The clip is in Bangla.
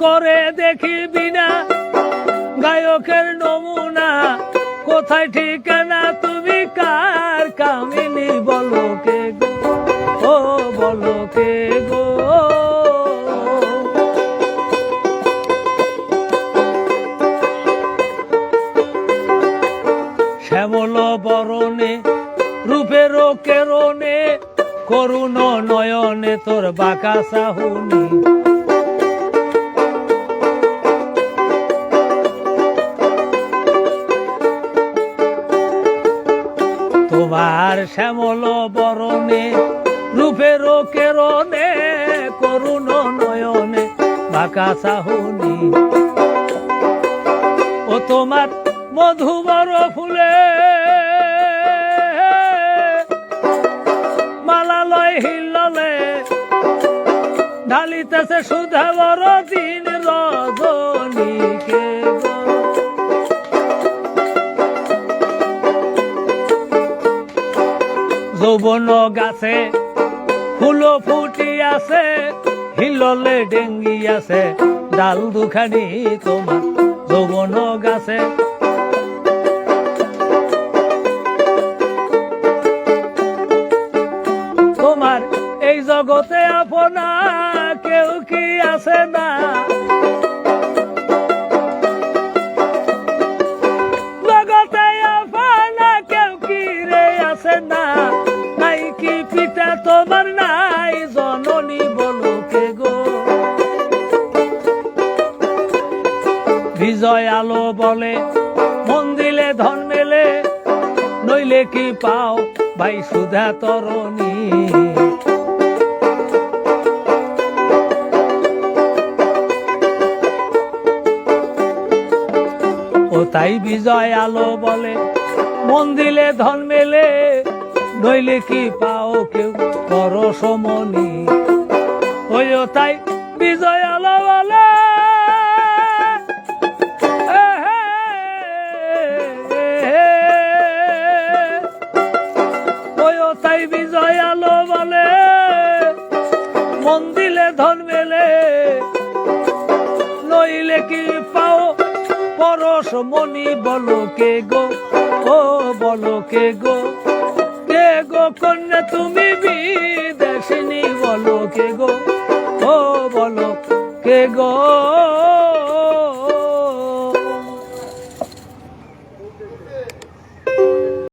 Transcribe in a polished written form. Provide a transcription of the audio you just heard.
করে দেখি বিনা গায়কের নমুনা, কোথায় ঠিকানা তুমি কার কামিনী, বলো কে গো, ও বলো কে গো। শ্যামল বরণে রূপের কেরণে, করুণ নয়নে তোর বাঁকা চাহুনি, তোমার শ্যামল বরণে রূপের কেরণে, করুণ নয়নে বাঁকা চাহুনি, ও তোমার মধুবর ফুলে মালালয় হিললে, ঢালিতেছে সুধা বড় দিন রজনীকে গো। যৌবন গাছে ফুল ফুটি আছে, হিললে ডেঙ্গি আছে ডাল দুখানি, তোমার যৌবন গাছে তোমার এই জগতে আপনা কেউ কি আছে না, জগতে আপনা কেউ কি রে আছে না, নাই কি পিতা তোমার নাই জননী, বলো কে গো। বিজয় আলো বলে মন দিলে ধন মেলে, নইলে কি পাও ভাই সুধা তরণী, ও তাই বিজয় আলো বলে মন দিলে ধন মেলে, নইলে কি পাও কেউ পরশমণি, ওই ও তাই বিজয় আলো বলে তাই বিজয় আলো বলে মন দিলে ধন মেলে, নইলে কি পাও পরশমণি, বলো কে গো, ও বলো কে গো, কে গো কন্যা তুমি বিদেশিনী, বলো কে গো, ও বলো কে গো।